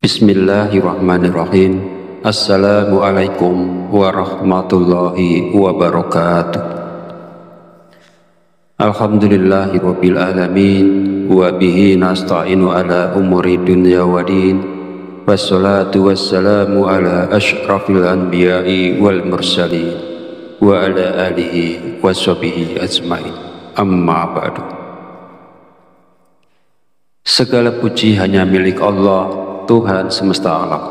Bismillahirrahmanirrahim. Assalamualaikum warahmatullahi wabarakatuh. Alhamdulillahirabbil alamin wa bihi nasta'inu ala umuri dunya waddin. Wassalatu wassalamu ala asyrafil anbiya'i wal mursalin wa ala alihi washabihi ajmain. Amma ba'du. Segala puji hanya milik Allah, Tuhan semesta alam.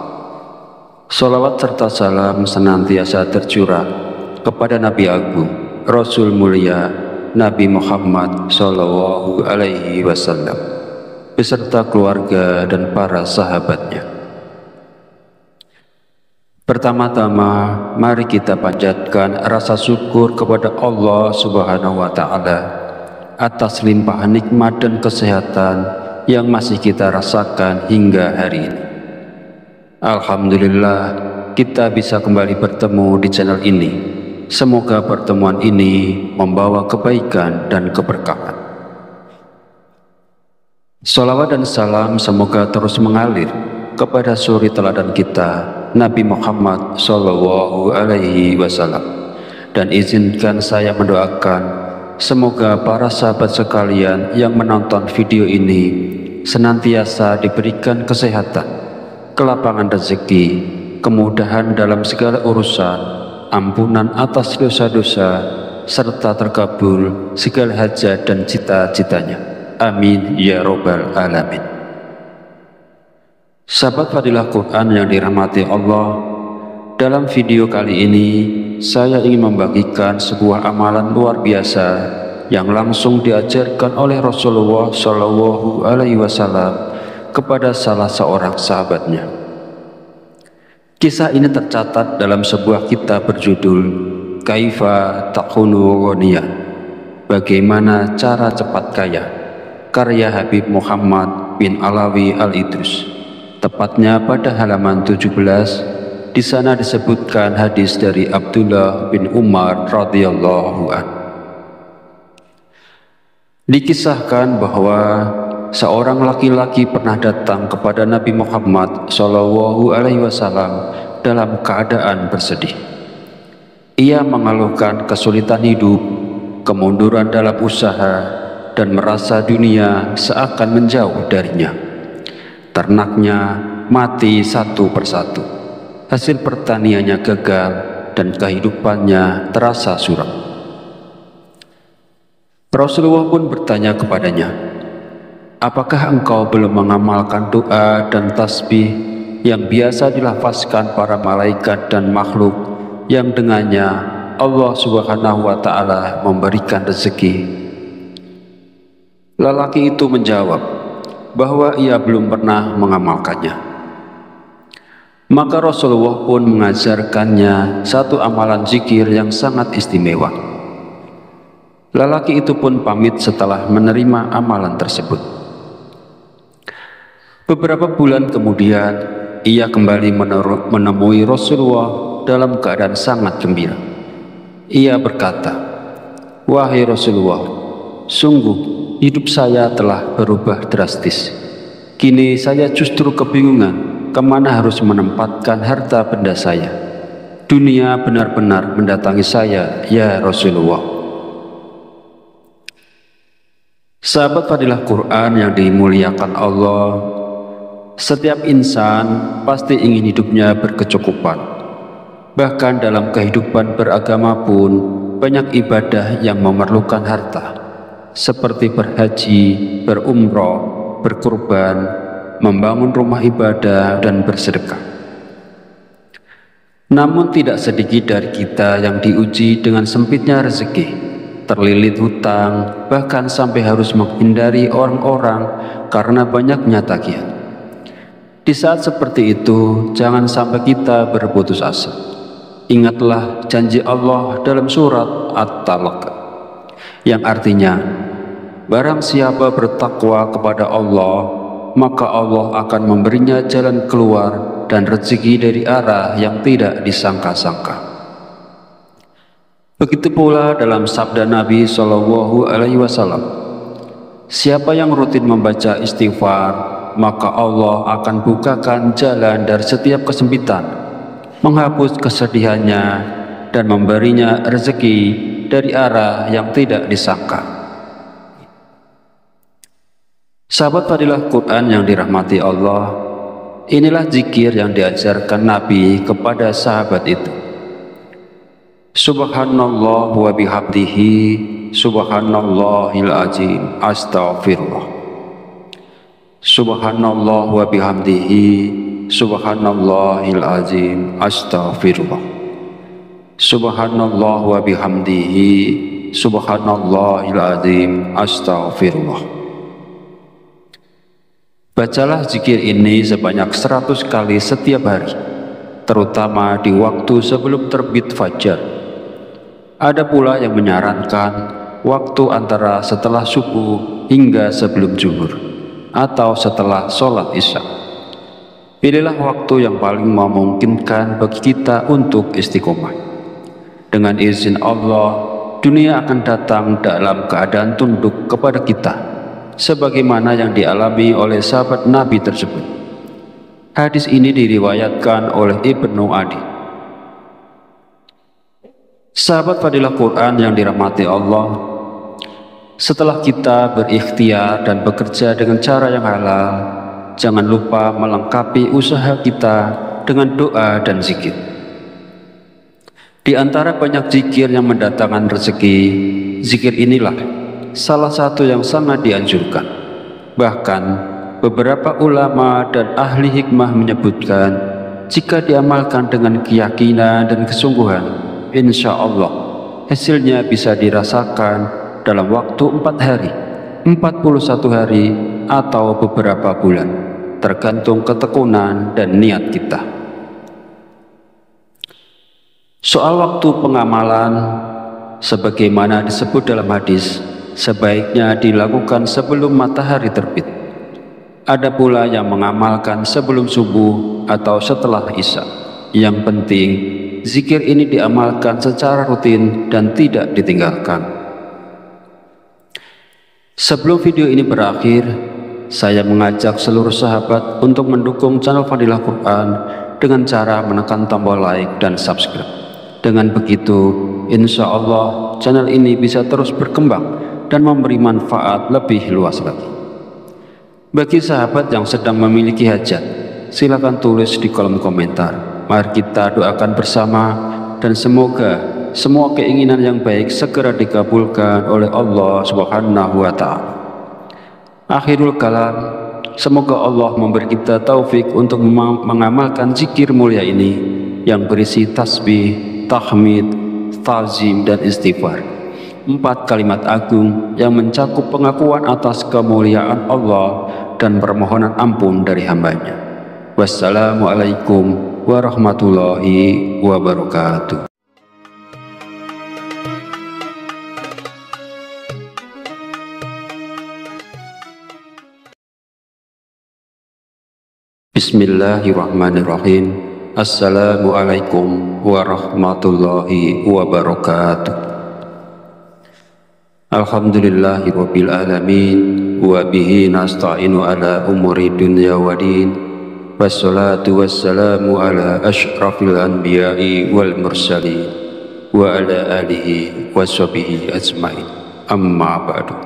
Salawat serta salam senantiasa tercurah kepada Nabi Agung, Rasul mulia, Nabi Muhammad Sallallahu Alaihi Wasallam, beserta keluarga dan para sahabatnya. Pertama-tama, mari kita panjatkan rasa syukur kepada Allah Subhanahu Wa Taala atas limpahan nikmat dan kesehatan yang masih kita rasakan hingga hari ini. Alhamdulillah, kita bisa kembali bertemu di channel ini. Semoga pertemuan ini membawa kebaikan dan keberkahan. Salawat dan salam semoga terus mengalir kepada suri teladan kita, Nabi Muhammad Sallallahu Alaihi Wasallam. Dan izinkan saya mendoakan semoga para sahabat sekalian yang menonton video ini senantiasa diberikan kesehatan, kelapangan rezeki, kemudahan dalam segala urusan, ampunan atas dosa-dosa, serta terkabul segala hajat dan cita-citanya. Amin ya robbal alamin. Sahabat Fadilah Quran yang dirahmati Allah, dalam video kali ini saya ingin membagikan sebuah amalan luar biasa yang langsung diajarkan oleh Rasulullah Shallallahu Alaihi Wasallam kepada salah seorang sahabatnya. Kisah ini tercatat dalam sebuah kitab berjudul Kaifa Takunu Ghaniyyan, Bagaimana Cara Cepat Kaya, karya Habib Muhammad bin Alawi Al-Idrus. Tepatnya pada halaman 17. Di sana disebutkan hadis dari Abdullah bin Umar radhiyallahu anhu. Dikisahkan bahwa seorang laki-laki pernah datang kepada Nabi Muhammad Shallallahu Alaihi Wasallam dalam keadaan bersedih. Ia mengeluhkan kesulitan hidup, kemunduran dalam usaha, dan merasa dunia seakan menjauh darinya. Ternaknya mati satu persatu. Hasil pertaniannya gagal dan kehidupannya terasa suram. Rasulullah pun bertanya kepadanya, apakah engkau belum mengamalkan doa dan tasbih yang biasa dilafazkan para malaikat dan makhluk yang dengannya Allah Subhanahu wa Ta'ala memberikan rezeki? Lelaki itu menjawab bahwa ia belum pernah mengamalkannya. Maka Rasulullah pun mengajarkannya satu amalan zikir yang sangat istimewa. Lelaki itu pun pamit setelah menerima amalan tersebut. Beberapa bulan kemudian, ia kembali menemui Rasulullah dalam keadaan sangat gembira. Ia berkata, "Wahai Rasulullah, sungguh hidup saya telah berubah drastis. Kini saya justru kebingungan kemana harus menempatkan harta benda saya. Dunia benar-benar mendatangi saya, ya Rasulullah." Sahabat Fadilah Quran yang dimuliakan Allah, setiap insan pasti ingin hidupnya berkecukupan. Bahkan dalam kehidupan beragama pun banyak ibadah yang memerlukan harta, seperti berhaji, berumroh, berkurban, membangun rumah ibadah, dan bersedekah. Namun tidak sedikit dari kita yang diuji dengan sempitnya rezeki, terlilit hutang, bahkan sampai harus menghindari orang-orang karena banyaknya tagihan. Di saat seperti itu, jangan sampai kita berputus asa. Ingatlah janji Allah dalam surat At-Talaq, yang artinya, barang siapa bertakwa kepada Allah, maka Allah akan memberinya jalan keluar dan rezeki dari arah yang tidak disangka-sangka. Begitu pula dalam sabda Nabi Shallallahu Alaihi Wasallam, siapa yang rutin membaca istighfar maka Allah akan bukakan jalan dari setiap kesempitan, menghapus kesedihannya, dan memberinya rezeki dari arah yang tidak disangka. Sahabat fadilah Quran yang dirahmati Allah, inilah zikir yang diajarkan Nabi kepada sahabat itu. Subhanallah wa bihamdihi, subhanallahil azim, astaghfirullah. Subhanallah wa bihamdihi, subhanallahil azim, astaghfirullah. Subhanallah wa bihamdihi, subhanallahil azim, astaghfirullah. Bacalah zikir ini sebanyak 100 kali setiap hari, terutama di waktu sebelum terbit fajar. Ada pula yang menyarankan waktu antara setelah subuh hingga sebelum zuhur, atau setelah sholat isya. Pilihlah waktu yang paling memungkinkan bagi kita untuk istiqomah. Dengan izin Allah, dunia akan datang dalam keadaan tunduk kepada kita, sebagaimana yang dialami oleh sahabat Nabi tersebut. Hadis ini diriwayatkan oleh Ibnu Adi. Sahabat fadilah Quran yang dirahmati Allah, setelah kita berikhtiar dan bekerja dengan cara yang halal, jangan lupa melengkapi usaha kita dengan doa dan zikir. Di antara banyak zikir yang mendatangkan rezeki, zikir inilah salah satu yang sangat dianjurkan. Bahkan beberapa ulama dan ahli hikmah menyebutkan, jika diamalkan dengan keyakinan dan kesungguhan, insya Allah hasilnya bisa dirasakan dalam waktu 4 hari, 41 hari, atau beberapa bulan, tergantung ketekunan dan niat kita. Soal waktu pengamalan, sebagaimana disebut dalam hadis, sebaiknya dilakukan sebelum matahari terbit. Ada pula yang mengamalkan sebelum subuh atau setelah isya. Yang penting, zikir ini diamalkan secara rutin dan tidak ditinggalkan. Sebelum video ini berakhir, saya mengajak seluruh sahabat untuk mendukung channel Fadilah Quran dengan cara menekan tombol like dan subscribe. Dengan begitu, insya Allah channel ini bisa terus berkembang dan memberi manfaat lebih luas lagi. Bagi sahabat yang sedang memiliki hajat, silakan tulis di kolom komentar. Mari kita doakan bersama, dan semoga semua keinginan yang baik segera dikabulkan oleh Allah Subhanahu wa Ta'ala. Akhirul kalam, semoga Allah memberi kita taufik untuk mengamalkan zikir mulia ini yang berisi tasbih, tahmid, ta'zim, dan istighfar. 4 kalimat agung yang mencakup pengakuan atas kemuliaan Allah dan permohonan ampun dari hambanya. Wassalamualaikum warahmatullahi wabarakatuh. Bismillahirrahmanirrahim. Assalamualaikum warahmatullahi wabarakatuh. Alhamdulillahirabbil alamin, wa bihi nasta'inu ala umuri dunya waddin. Wassalatu wassalamu ala ashrafil anbiya'i wal mursalin wa ala alihi wa sahbihi ajmain. Amma ba'du.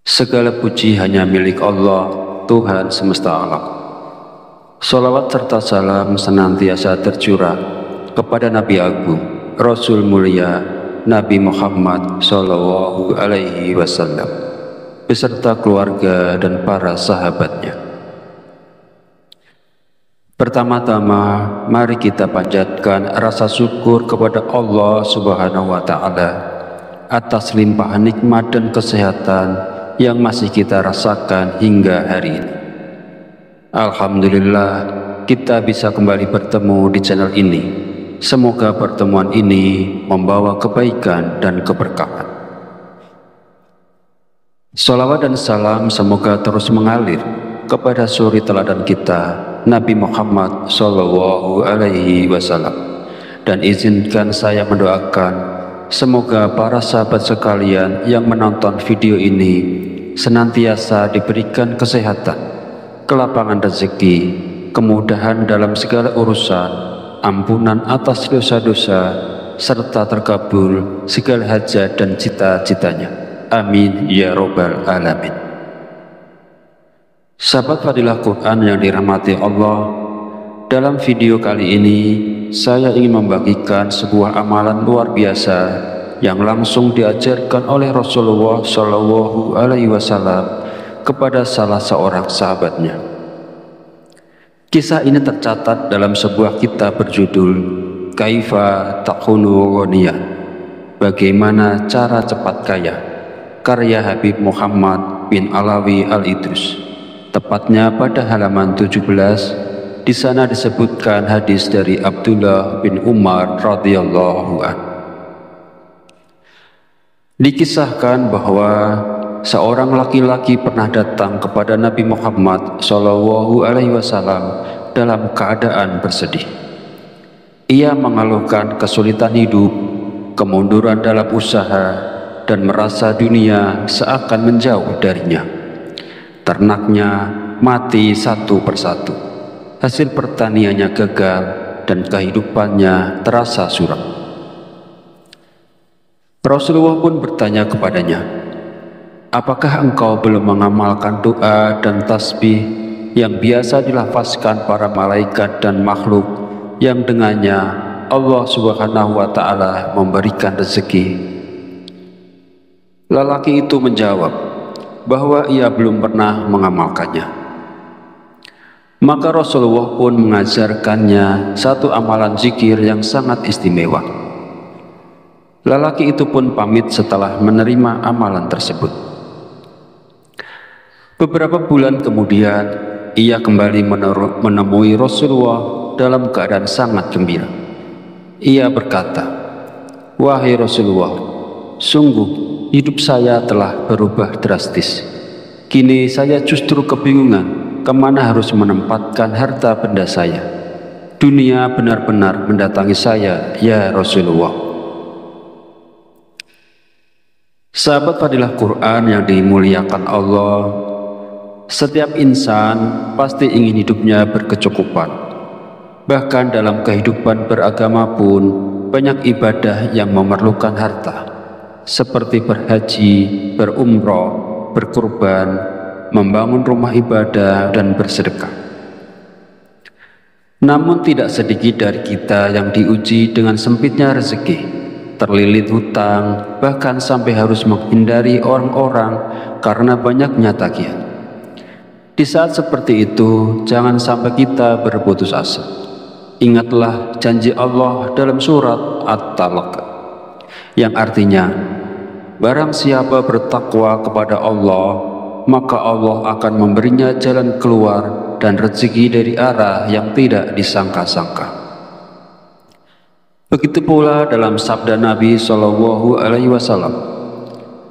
Segala puji hanya milik Allah, Tuhan semesta alam. Salawat serta salam senantiasa tercurah kepada Nabi Agung, Rasul mulia, Nabi Muhammad Sallallahu Alaihi Wasallam, beserta keluarga dan para sahabatnya. Pertama-tama, mari kita panjatkan rasa syukur kepada Allah Subhanahu wa Ta'ala atas limpahan nikmat dan kesehatan yang masih kita rasakan hingga hari ini. Alhamdulillah, kita bisa kembali bertemu di channel ini. Semoga pertemuan ini membawa kebaikan dan keberkahan. Salawat dan salam semoga terus mengalir kepada suri teladan kita, Nabi Muhammad Sallallahu Alaihi Wasallam. Dan izinkan saya mendoakan semoga para sahabat sekalian yang menonton video ini senantiasa diberikan kesehatan, kelapangan rezeki, kemudahan dalam segala urusan, ampunan atas dosa-dosa, serta terkabul segala hajat dan cita-citanya. Amin ya robbal alamin. Sahabat Fadilah Quran yang dirahmati Allah, dalam video kali ini saya ingin membagikan sebuah amalan luar biasa yang langsung diajarkan oleh Rasulullah Shallallahu Alaihi Wasallam kepada salah seorang sahabatnya. Kisah ini tercatat dalam sebuah kitab berjudul Kaifa Takunu Ghaniyah, Bagaimana Cara Cepat Kaya, karya Habib Muhammad bin Alawi Al-Idrus. Tepatnya pada halaman 17, di sana disebutkan hadis dari Abdullah bin Umar radhiyallahu anhu. Dikisahkan bahwa seorang laki-laki pernah datang kepada Nabi Muhammad Shallallahu Alaihi Wasallam dalam keadaan bersedih. Ia mengeluhkan kesulitan hidup, kemunduran dalam usaha, dan merasa dunia seakan menjauh darinya. Ternaknya mati satu persatu, hasil pertaniannya gagal, dan kehidupannya terasa suram. Rasulullah pun bertanya kepadanya, "Apakah engkau belum mengamalkan doa dan tasbih yang biasa dilafazkan para malaikat dan makhluk yang dengannya Allah Subhanahu wa Ta'ala memberikan rezeki?" Lelaki itu menjawab bahwa ia belum pernah mengamalkannya. Maka Rasulullah pun mengajarkannya satu amalan zikir yang sangat istimewa. Lelaki itu pun pamit setelah menerima amalan tersebut. Beberapa bulan kemudian, ia kembali menemui Rasulullah dalam keadaan sangat gembira. Ia berkata, "Wahai Rasulullah, sungguh hidup saya telah berubah drastis. Kini saya justru kebingungan kemana harus menempatkan harta benda saya. Dunia benar-benar mendatangi saya, ya Rasulullah." Sahabat Fadilah Quran yang dimuliakan Allah, setiap insan pasti ingin hidupnya berkecukupan. Bahkan dalam kehidupan beragama pun banyak ibadah yang memerlukan harta, seperti berhaji, berumroh, berkurban, membangun rumah ibadah, dan bersedekah. Namun tidak sedikit dari kita yang diuji dengan sempitnya rezeki, terlilit hutang, bahkan sampai harus menghindari orang-orang karena banyaknya tagihan. Di saat seperti itu, jangan sampai kita berputus asa. Ingatlah janji Allah dalam surat At-Talaq, yang artinya, barang siapa bertakwa kepada Allah, maka Allah akan memberinya jalan keluar dan rezeki dari arah yang tidak disangka-sangka. Begitu pula dalam sabda Nabi Shallallahu Alaihi Wasallam,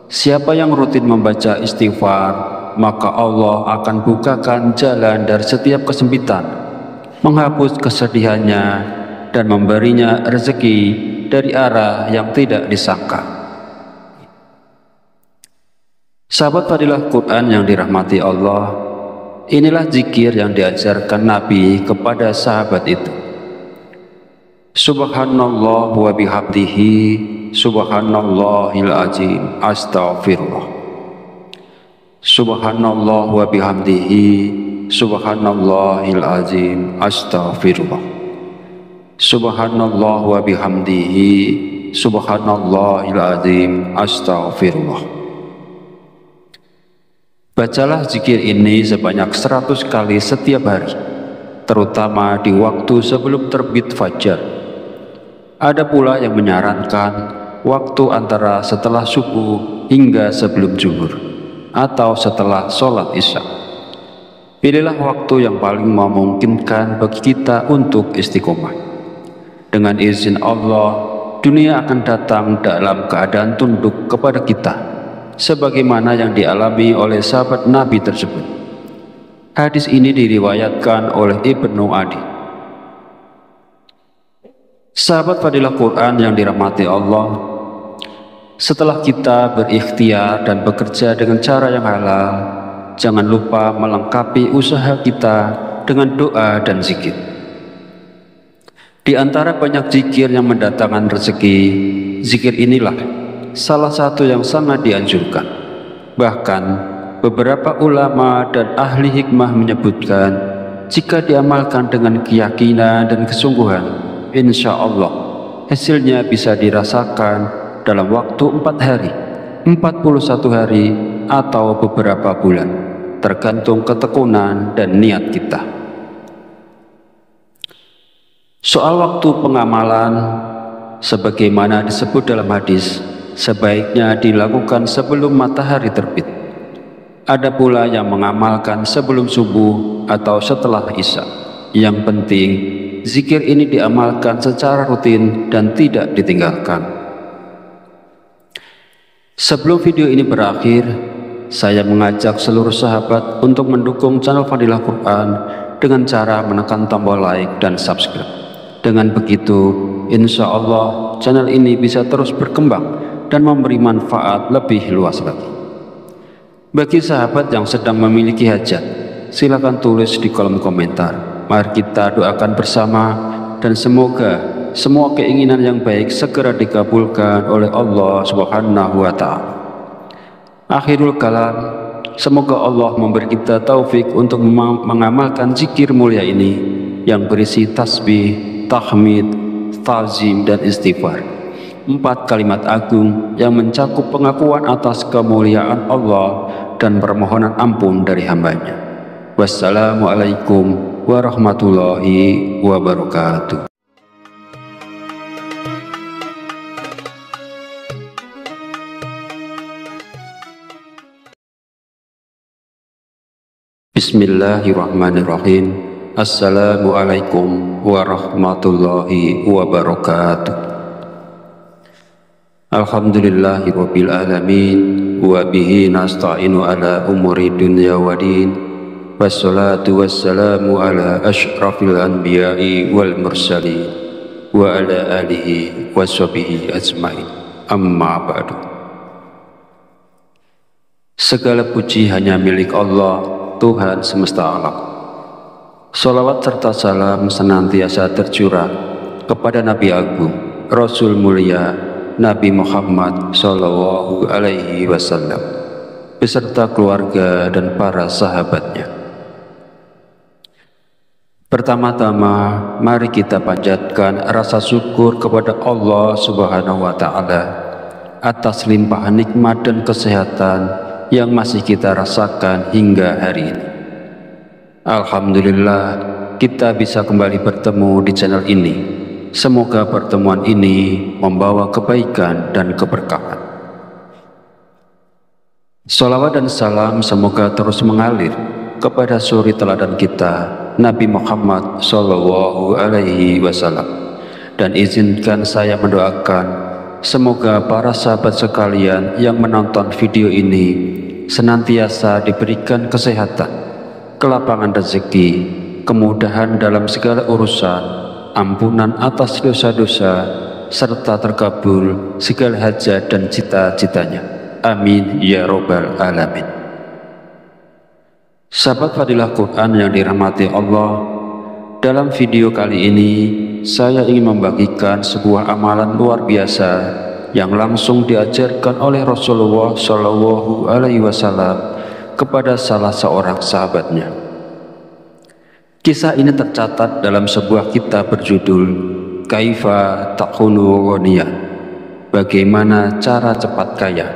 siapa yang rutin membaca istighfar, maka Allah akan bukakan jalan dari setiap kesempitan, menghapus kesedihannya, dan memberinya rezeki dari arah yang tidak disangka. Sahabat Fadilah Quran yang dirahmati Allah, inilah zikir yang diajarkan Nabi kepada sahabat itu. Subhanallah wa bihamdihi, subhanallahil azim, astaghfirullah. Subhanallah wa bihamdihi, subhanallahil azim, astaghfirullah. Subhanallah wa bihamdihi, subhanallahil azim, astaghfirullah. Bacalah zikir ini sebanyak 100 kali setiap hari, terutama di waktu sebelum terbit fajar. Ada pula yang menyarankan waktu antara setelah subuh hingga sebelum zuhur, atau setelah sholat isya. Pilihlah waktu yang paling memungkinkan bagi kita untuk istiqomah. Dengan izin Allah, dunia akan datang dalam keadaan tunduk kepada kita, sebagaimana yang dialami oleh sahabat Nabi tersebut. Hadis ini diriwayatkan oleh Ibnu Adi. Sahabat Fadilah Quran yang dirahmati Allah, Setelah kita berikhtiar dan bekerja dengan cara yang halal, jangan lupa melengkapi usaha kita dengan doa dan zikir. Di antara banyak zikir yang mendatangkan rezeki, zikir inilah salah satu yang sangat dianjurkan. Bahkan beberapa ulama dan ahli hikmah menyebutkan, jika diamalkan dengan keyakinan dan kesungguhan, insya Allah hasilnya bisa dirasakan dalam waktu 4 hari, 41 hari, atau beberapa bulan, tergantung ketekunan dan niat kita. Soal waktu pengamalan, sebagaimana disebut dalam hadis, sebaiknya dilakukan sebelum matahari terbit. Ada pula yang mengamalkan sebelum subuh atau setelah isya. Yang penting, zikir ini diamalkan secara rutin dan tidak ditinggalkan. Sebelum video ini berakhir, saya mengajak seluruh sahabat untuk mendukung channel Fadilah Quran dengan cara menekan tombol like dan subscribe. Dengan begitu, insya Allah channel ini bisa terus berkembang dan memberi manfaat lebih luas lagi. Bagi sahabat yang sedang memiliki hajat, silakan tulis di kolom komentar. Mari kita doakan bersama dan semoga semua keinginan yang baik segera dikabulkan oleh Allah Subhanahu wa Ta'ala. Akhirul kalam, semoga Allah memberi kita taufik untuk mengamalkan zikir mulia ini yang berisi tasbih, tahmid, ta'zim, dan istighfar. 4 kalimat agung yang mencakup pengakuan atas kemuliaan Allah dan permohonan ampun dari hambanya. Wassalamualaikum warahmatullahi wabarakatuh. Bismillahirrahmanirrahim. Assalamualaikum warahmatullahi wabarakatuh. Alhamdulillahirabbil alamin wa bihi nasta'inu ala umuri dunya waddin. Wassalatu wassalamu ala asyrafil anbiya'i wal mursalin wa ala alihi washabihi ajmain. Amma ba'du. Segala puji hanya milik Allah, Tuhan semesta alam. Salawat serta salam senantiasa tercurah kepada Nabi Agung, Rasul mulia, Nabi Muhammad Sallallahu Alaihi Wasallam, beserta keluarga dan para sahabatnya. Pertama-tama, mari kita panjatkan rasa syukur kepada Allah Subhanahu wa Ta'ala atas limpahan nikmat dan kesehatan yang masih kita rasakan hingga hari ini. Alhamdulillah, kita bisa kembali bertemu di channel ini. Semoga pertemuan ini membawa kebaikan dan keberkahan. Salawat dan salam semoga terus mengalir kepada suri teladan kita, Nabi Muhammad Sallallahu Alaihi Wasallam. Dan izinkan saya mendoakan semoga para sahabat sekalian yang menonton video ini senantiasa diberikan kesehatan, kelapangan rezeki, kemudahan dalam segala urusan, ampunan atas dosa-dosa, serta terkabul segala hajat dan cita-citanya. Amin ya robbal alamin. Sahabat Fadilah Quran yang dirahmati Allah, dalam video kali ini saya ingin membagikan sebuah amalan luar biasa yang langsung diajarkan oleh Rasulullah Shallallahu Alaihi Wasallam kepada salah seorang sahabatnya. Kisah ini tercatat dalam sebuah kitab berjudul Kaifa Takunu Ghaniyah, Bagaimana Cara Cepat Kaya,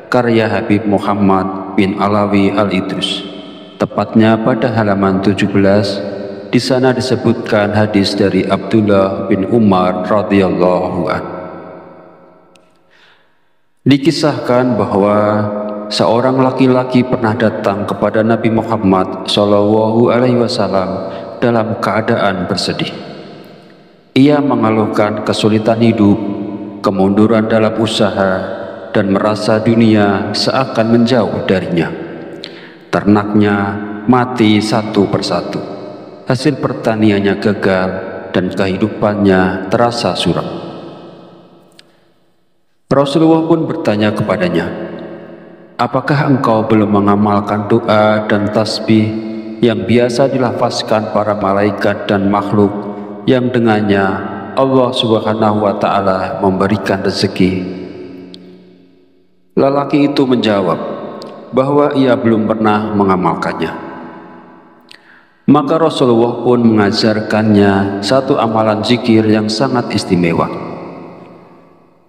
karya Habib Muhammad bin Alawi Al-Idrus. Tepatnya pada halaman 17, di sana disebutkan hadis dari Abdullah bin Umar radhiyallahu anhu. Dikisahkan bahwa seorang laki-laki pernah datang kepada Nabi Muhammad Shallallahu Alaihi Wasallam dalam keadaan bersedih. Ia mengeluhkan kesulitan hidup, kemunduran dalam usaha, dan merasa dunia seakan menjauh darinya. Ternaknya mati satu persatu, hasil pertaniannya gagal, dan kehidupannya terasa suram. Rasulullah pun bertanya kepadanya, apakah engkau belum mengamalkan doa dan tasbih yang biasa dilafazkan para malaikat dan makhluk yang dengannya Allah Subhanahu wa Ta'ala memberikan rezeki? Lelaki itu menjawab bahwa ia belum pernah mengamalkannya. Maka Rasulullah pun mengajarkannya satu amalan zikir yang sangat istimewa.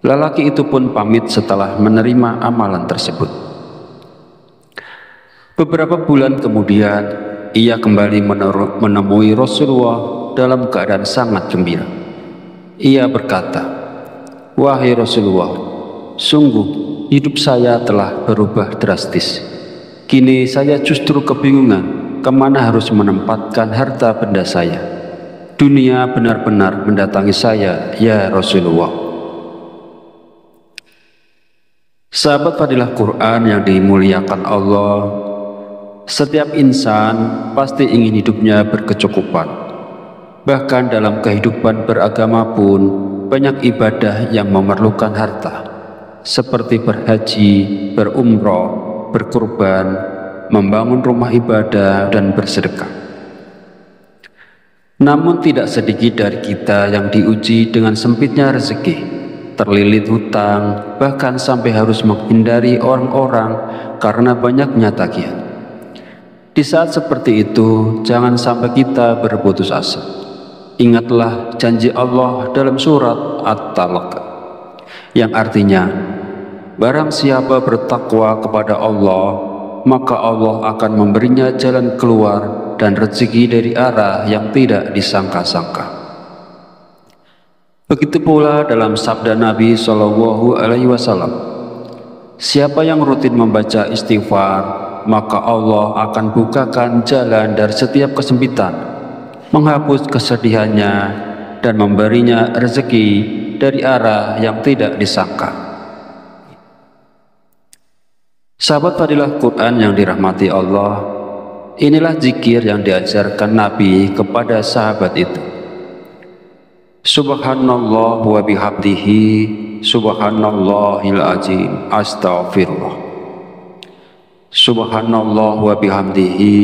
Lelaki itu pun pamit setelah menerima amalan tersebut. Beberapa bulan kemudian, ia kembali menemui Rasulullah dalam keadaan sangat gembira. Ia berkata, wahai Rasulullah, sungguh hidup saya telah berubah drastis. Kini saya justru kebingungan kemana harus menempatkan harta benda saya. Dunia benar-benar mendatangi saya, ya Rasulullah. Sahabat fadilah Quran yang dimuliakan Allah, setiap insan pasti ingin hidupnya berkecukupan. Bahkan dalam kehidupan beragama pun banyak ibadah yang memerlukan harta, seperti berhaji, berumroh, berkurban, membangun rumah ibadah, dan bersedekah. Namun tidak sedikit dari kita yang diuji dengan sempitnya rezeki, terlilit hutang, bahkan sampai harus menghindari orang-orang karena banyaknya tagihan. Di saat seperti itu, jangan sampai kita berputus asa. Ingatlah janji Allah dalam surat At-Talaq yang artinya, barang siapa bertakwa kepada Allah, maka Allah akan memberinya jalan keluar dan rezeki dari arah yang tidak disangka-sangka. Begitu pula dalam sabda Nabi SAW, siapa yang rutin membaca istighfar, maka Allah akan bukakan jalan dari setiap kesempitan, menghapus kesedihannya, dan memberinya rezeki dari arah yang tidak disangka. Sahabat fadilah Quran yang dirahmati Allah, inilah zikir yang diajarkan Nabi kepada sahabat itu. Subhanallah wa bihamdihi, subhanallahil azim, astaghfirullah. Subhanallah wa bihamdihi,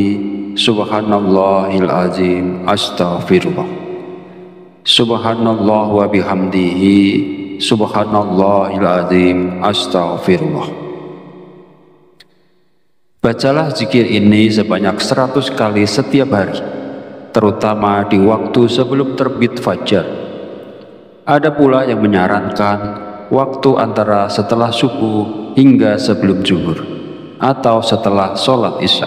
subhanallahil azim, astaghfirullah. Subhanallah wa bihamdihi, subhanallahil azim, astaghfirullah. Bacalah zikir ini sebanyak 100 kali setiap hari, terutama di waktu sebelum terbit fajar. Ada pula yang menyarankan waktu antara setelah subuh hingga sebelum zuhur, atau setelah sholat isya.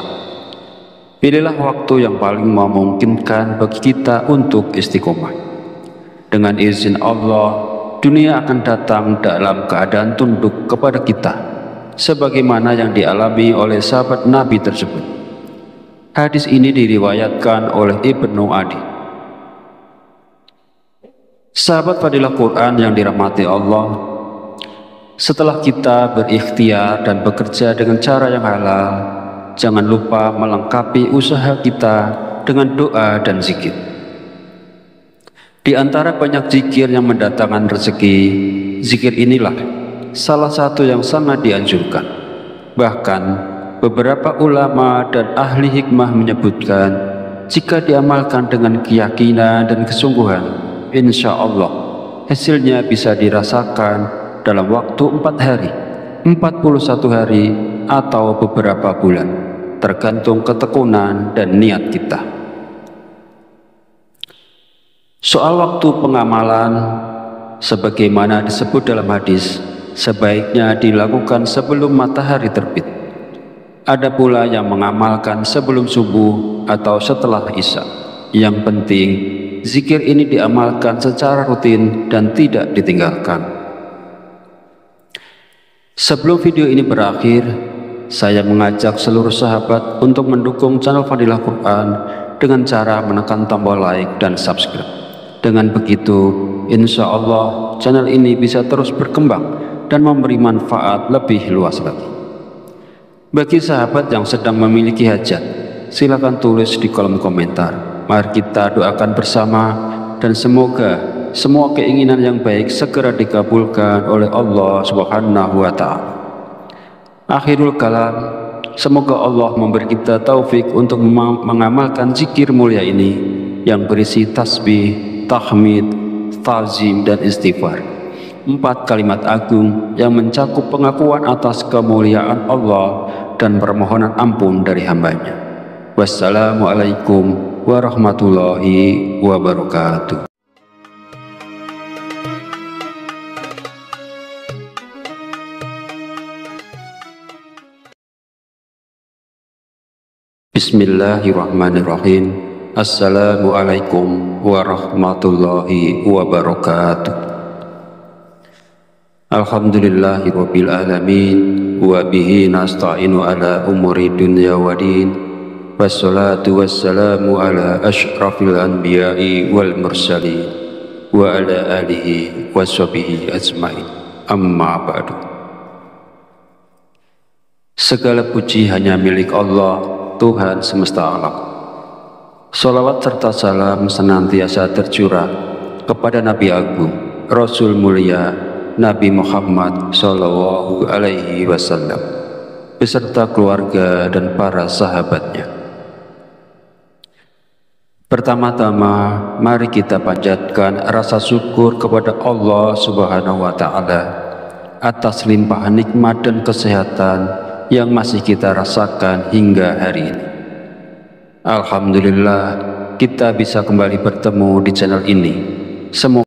Pilihlah waktu yang paling memungkinkan bagi kita untuk istiqomah. Dengan izin Allah, dunia akan datang dalam keadaan tunduk kepada kita, sebagaimana yang dialami oleh sahabat Nabi tersebut. Hadis ini diriwayatkan oleh Ibnu Adi. Sahabat fadilah Quran yang dirahmati Allah, setelah kita berikhtiar dan bekerja dengan cara yang halal, jangan lupa melengkapi usaha kita dengan doa dan zikir. Di antara banyak zikir yang mendatangkan rezeki, zikir inilah salah satu yang sangat dianjurkan. Bahkan beberapa ulama dan ahli hikmah menyebutkan, jika diamalkan dengan keyakinan dan kesungguhan, insya Allah hasilnya bisa dirasakan dalam waktu 4 hari, 41 hari, atau beberapa bulan, tergantung ketekunan dan niat kita. Soal waktu pengamalan, sebagaimana disebut dalam hadis, sebaiknya dilakukan sebelum matahari terbit. Ada pula yang mengamalkan sebelum subuh atau setelah isya. Yang penting, zikir ini diamalkan secara rutin dan tidak ditinggalkan. Sebelum video ini berakhir, saya mengajak seluruh sahabat untuk mendukung channel Fadilah Quran dengan cara menekan tombol like dan subscribe. Dengan begitu, insya Allah channel ini bisa terus berkembang dan memberi manfaat lebih luas lagi. Bagi sahabat yang sedang memiliki hajat, silakan tulis di kolom komentar. Mari kita doakan bersama dan semoga semua keinginan yang baik segera dikabulkan oleh Allah Subhanahu wa Ta'ala. Akhirul kalam, semoga Allah memberi kita taufik untuk mengamalkan zikir mulia ini yang berisi tasbih, tahmid, ta'zim, dan istighfar. 4 kalimat agung yang mencakup pengakuan atas kemuliaan Allah dan permohonan ampun dari hambanya. Wassalamualaikum warahmatullahi wabarakatuh. Bismillahirrahmanirrahim. Assalamualaikum warahmatullahi wabarakatuh. Alhamdulillahirabbil alamin wa bihi nasta'inu ala umuri dunya waddin. Wassalatu wassalamu ala asyrafil anbiya'i wal mursalin wa ala alihi washabihi ajmain. Amma ba'du. Segala puji hanya milik Allah, Tuhan semesta alam. Salawat serta salam senantiasa tercurah kepada Nabi Agung, Rasul mulia, Nabi Muhammad Sallallahu Alaihi Wasallam, beserta keluarga dan para sahabatnya. Pertama-tama, mari kita panjatkan rasa syukur kepada Allah Subhanahu wa Ta'ala atas limpahan nikmat dan kesehatan yang masih kita rasakan hingga hari ini. Alhamdulillah, kita bisa kembali bertemu di channel ini. Semoga